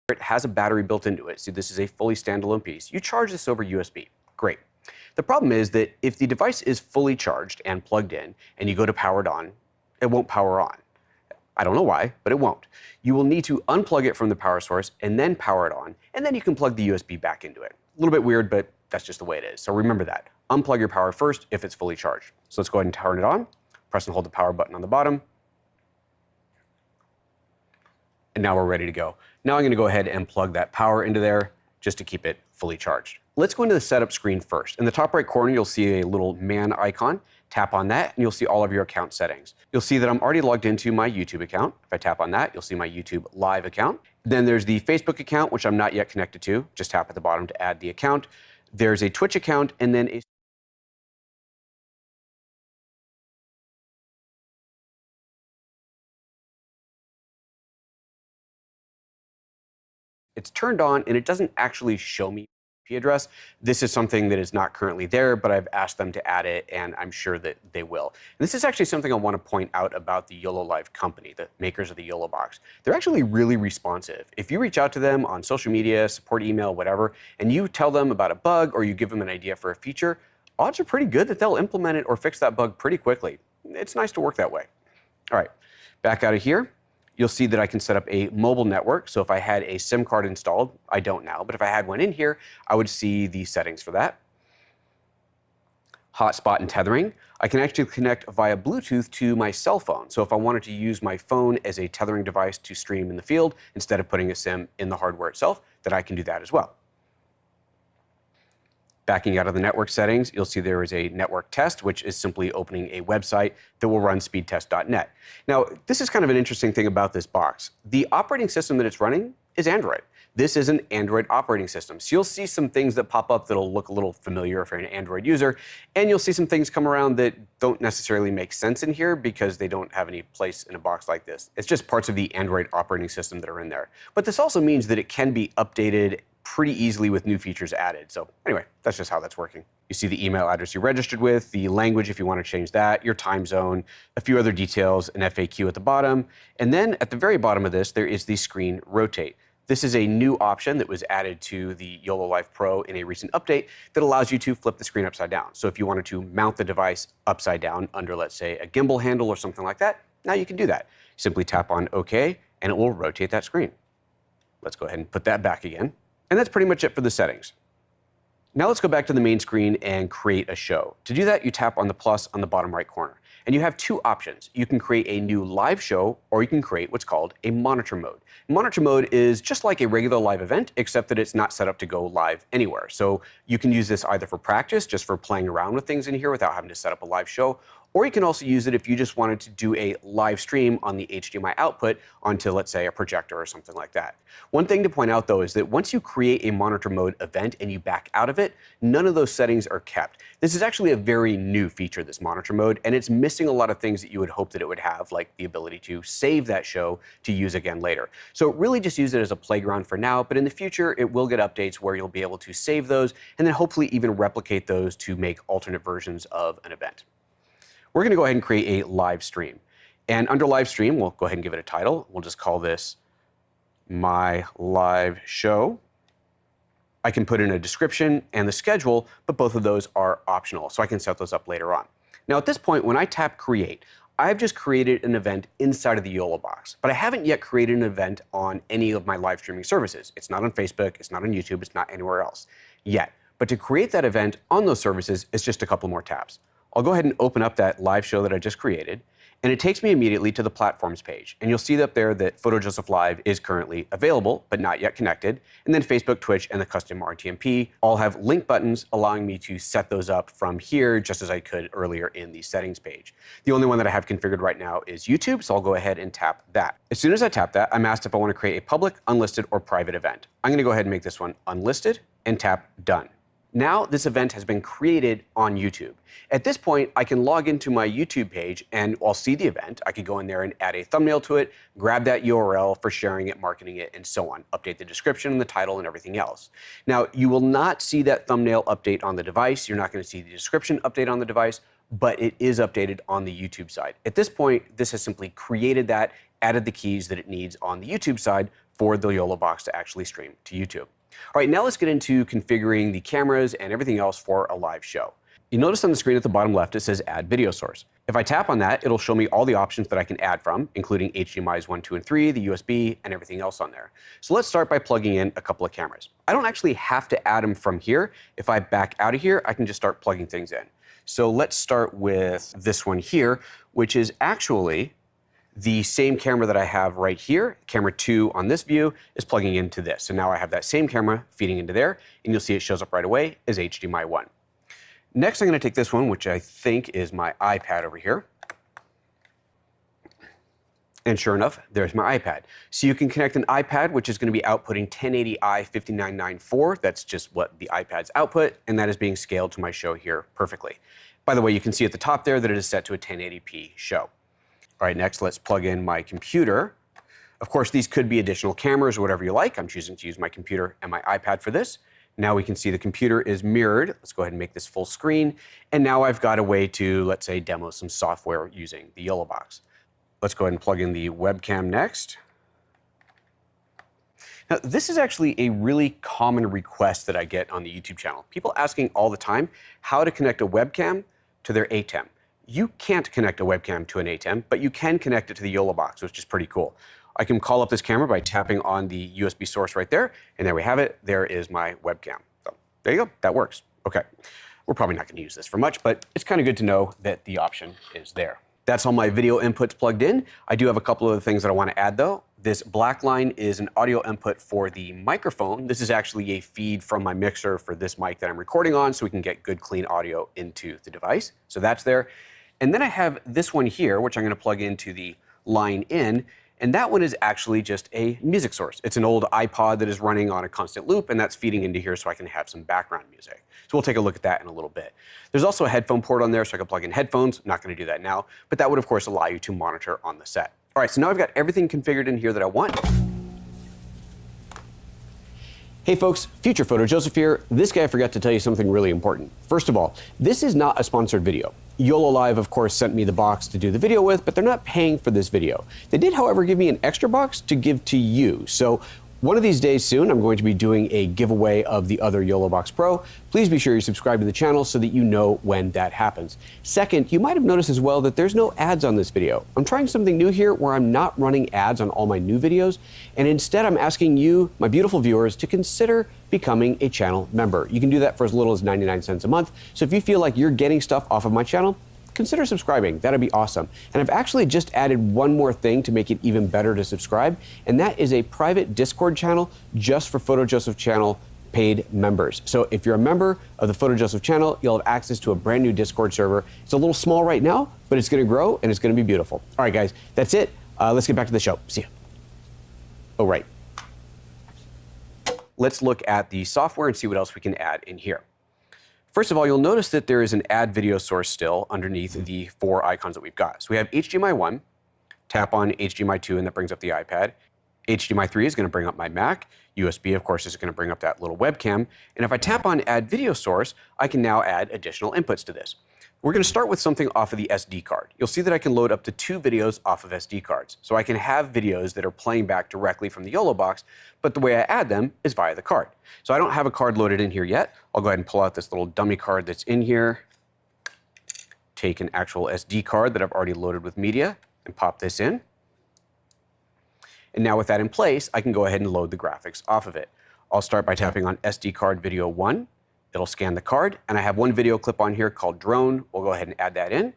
it has a battery built into it. So this is a fully standalone piece. You charge this over USB. Great. The problem is that if the device is fully charged and plugged in and you go to power it on, it won't power on. I don't know why, but it won't. You will need to unplug it from the power source and then power it on, and then you can plug the USB back into it. A little bit weird, but that's just the way it is. So remember that. Unplug your power first if it's fully charged. So let's go ahead and turn it on. Press and hold the power button on the bottom. And now we're ready to go. Now I'm going to go ahead and plug that power into there just to keep it fully charged. Let's go into the setup screen first. In the top right corner, you'll see a little man icon. Tap on that, and you'll see all of your account settings. You'll see that I'm already logged into my YouTube account. If I tap on that, you'll see my YouTube Live account. Then there's the Facebook account, which I'm not yet connected to. Just tap at the bottom to add the account. There's a Twitch account, and then a it's turned on, and it doesn't actually show me IP address. This is something that is not currently there, but I've asked them to add it, and I'm sure that they will. And this is actually something I want to point out about the YOLO Live company, the makers of the YOLO box. They're actually really responsive. If you reach out to them on social media, support email, whatever, and you tell them about a bug or you give them an idea for a feature, odds are pretty good that they'll implement it or fix that bug pretty quickly. It's nice to work that way. All right, back out of here. You'll see that I can set up a mobile network. So if I had a SIM card installed, I don't now, but if I had one in here, I would see the settings for that. Hotspot and tethering. I can actually connect via Bluetooth to my cell phone. So if I wanted to use my phone as a tethering device to stream in the field, instead of putting a SIM in the hardware itself, then I can do that as well. Backing out of the network settings, you'll see there is a network test, which is simply opening a website that will run speedtest.net. Now, this is kind of an interesting thing about this box. The operating system that it's running is Android. This is an Android operating system. So you'll see some things that pop up that'll look a little familiar if you're an Android user, and you'll see some things come around that don't necessarily make sense in here because they don't have any place in a box like this. It's just parts of the Android operating system that are in there. But this also means that it can be updated pretty easily with new features added. So anyway, that's just how that's working. You see the email address you registered with, the language if you want to change that, your time zone, a few other details, an FAQ at the bottom. And then at the very bottom of this, there is the screen rotate. This is a new option that was added to the YOLO Live Pro in a recent update that allows you to flip the screen upside down. So if you wanted to mount the device upside down under, let's say, a gimbal handle or something like that, now you can do that. Simply tap on OK, and it will rotate that screen. Let's go ahead and put that back again. And that's pretty much it for the settings. Now let's go back to the main screen and create a show. To do that, you tap on the plus on the bottom right corner. And you have two options. You can create a new live show, or you can create what's called a monitor mode. Monitor mode is just like a regular live event, except that it's not set up to go live anywhere. So you can use this either for practice, just for playing around with things in here without having to set up a live show, or you can also use it if you just wanted to do a live stream on the HDMI output onto, let's say, a projector or something like that. One thing to point out, though, is that once you create a monitor mode event and you back out of it, none of those settings are kept. This is actually a very new feature, this monitor mode, and it's missing a lot of things that you would hope that it would have, like the ability to save that show to use again later. So really just use it as a playground for now, but in the future, it will get updates where you'll be able to save those and then hopefully even replicate those to make alternate versions of an event. We're going to go ahead and create a live stream. And under live stream, we'll go ahead and give it a title. We'll just call this My Live Show. I can put in a description and the schedule, but both of those are optional, so I can set those up later on. Now at this point, when I tap Create, I've just created an event inside of the YOLO box, but I haven't yet created an event on any of my live streaming services. It's not on Facebook, it's not on YouTube, it's not anywhere else yet. But to create that event on those services, it's just a couple more tabs. I'll go ahead and open up that live show that I just created, and it takes me immediately to the platforms page. And you'll see up there that PhotoJoseph Live is currently available, but not yet connected. And then Facebook, Twitch, and the custom RTMP all have link buttons allowing me to set those up from here, just as I could earlier in the settings page. The only one that I have configured right now is YouTube, so I'll go ahead and tap that. As soon as I tap that, I'm asked if I want to create a public, unlisted, or private event. I'm going to go ahead and make this one unlisted and tap Done. Now this event has been created on YouTube. At this point, I can log into my YouTube page and I'll see the event. I could go in there and add a thumbnail to it, grab that URL for sharing it, marketing it, and so on. Update the description and the title and everything else. Now, you will not see that thumbnail update on the device. You're not going to see the description update on the device, but it is updated on the YouTube side. At this point, this has simply created that, added the keys that it needs on the YouTube side for the YOLO box to actually stream to YouTube. All right, now let's get into configuring the cameras and everything else for a live show. You notice on the screen at the bottom left, it says Add Video Source. If I tap on that, it'll show me all the options that I can add from, including HDMI's 1, 2, and 3, the USB, and everything else on there. So let's start by plugging in a couple of cameras. I don't actually have to add them from here. If I back out of here, I can just start plugging things in. So let's start with this one here, which is actually the same camera that I have right here. Camera 2 on this view is plugging into this. So now I have that same camera feeding into there, and you'll see it shows up right away as HDMI 1. Next, I'm going to take this one, which I think is my iPad over here. And sure enough, there's my iPad. So you can connect an iPad, which is going to be outputting 1080i 5994. That's just what the iPad's output, and that is being scaled to my show here perfectly. By the way, you can see at the top there that it is set to a 1080p show. All right, next let's plug in my computer. Of course, these could be additional cameras or whatever you like. I'm choosing to use my computer and my iPad for this. Now we can see the computer is mirrored. Let's go ahead and make this full screen. And now I've got a way to, let's say, demo some software using the YOLO box. Let's go ahead and plug in the webcam next. Now, this is actually a really common request that I get on the YouTube channel. People asking all the time how to connect a webcam to their ATEM. You can't connect a webcam to an ATEM, but you can connect it to the YOLO box, which is pretty cool. I can call up this camera by tapping on the USB source right there, and there we have it. There is my webcam. So there you go. That works. Okay. We're probably not going to use this for much, but it's kind of good to know that the option is there. That's all my video inputs plugged in. I do have a couple of things that I want to add though. This black line is an audio input for the microphone. This is actually a feed from my mixer for this mic that I'm recording on, so we can get good clean audio into the device. So that's there. And then I have this one here, which I'm going to plug into the line in. And that one is actually just a music source. It's an old iPod that is running on a constant loop, and that's feeding into here so I can have some background music. So we'll take a look at that in a little bit. There's also a headphone port on there, so I can plug in headphones. I'm not going to do that now, but that would, of course, allow you to monitor on the set. All right, so now I've got everything configured in here that I want. Hey folks, Future Photo Joseph here. This guy forgot to tell you something really important. First of all, this is not a sponsored video. YOLO Live, of course, sent me the box to do the video with, but they're not paying for this video. They did, however, give me an extra box to give to you. So one of these days soon, I'm going to be doing a giveaway of the other YOLO Box Pro. Please be sure you subscribe to the channel so that you know when that happens. Second, you might have noticed as well that there's no ads on this video. I'm trying something new here where I'm not running ads on all my new videos, and instead I'm asking you, my beautiful viewers, to consider becoming a channel member. You can do that for as little as 99 cents a month. So if you feel like you're getting stuff off of my channel, consider subscribing. That'd be awesome. And I've actually just added one more thing to make it even better to subscribe, and that is a private Discord channel just for Photo Joseph channel paid members. So if you're a member of the Photo Joseph channel, you'll have access to a brand new Discord server. It's a little small right now, but it's going to grow and it's going to be beautiful. All right, guys, that's it. Let's get back to the show. See you. Oh, right. Let's look at the software and see what else we can add in here. First of all, you'll notice that there is an add video source still underneath the 4 icons that we've got. So we have HDMI 1, tap on HDMI 2, and that brings up the iPad. HDMI 3 is going to bring up my Mac. USB, of course, is going to bring up that little webcam. And if I tap on add video source, I can now add additional inputs to this. We're going to start with something off of the SD card. You'll see that I can load up to 2 videos off of SD cards. So I can have videos that are playing back directly from the YOLO box, but the way I add them is via the card. So I don't have a card loaded in here yet. I'll go ahead and pull out this little dummy card that's in here, take an actual SD card that I've already loaded with media, and pop this in. And now with that in place, I can go ahead and load the graphics off of it. I'll start by tapping on SD card video 1. It'll scan the card, and I have one video clip on here called drone. We'll go ahead and add that in.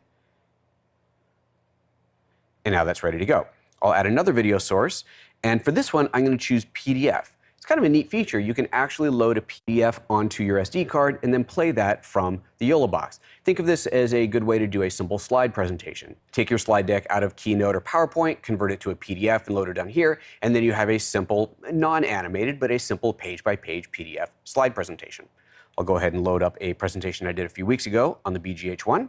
And now that's ready to go. I'll add another video source, and for this one, I'm going to choose PDF. It's kind of a neat feature. You can actually load a PDF onto your SD card and then play that from the YOLO box. Think of this as a good way to do a simple slide presentation. Take your slide deck out of Keynote or PowerPoint, convert it to a PDF and load it down here, and then you have a simple, non-animated, but a simple page-by-page PDF slide presentation. I'll go ahead and load up a presentation I did a few weeks ago on the BGH1.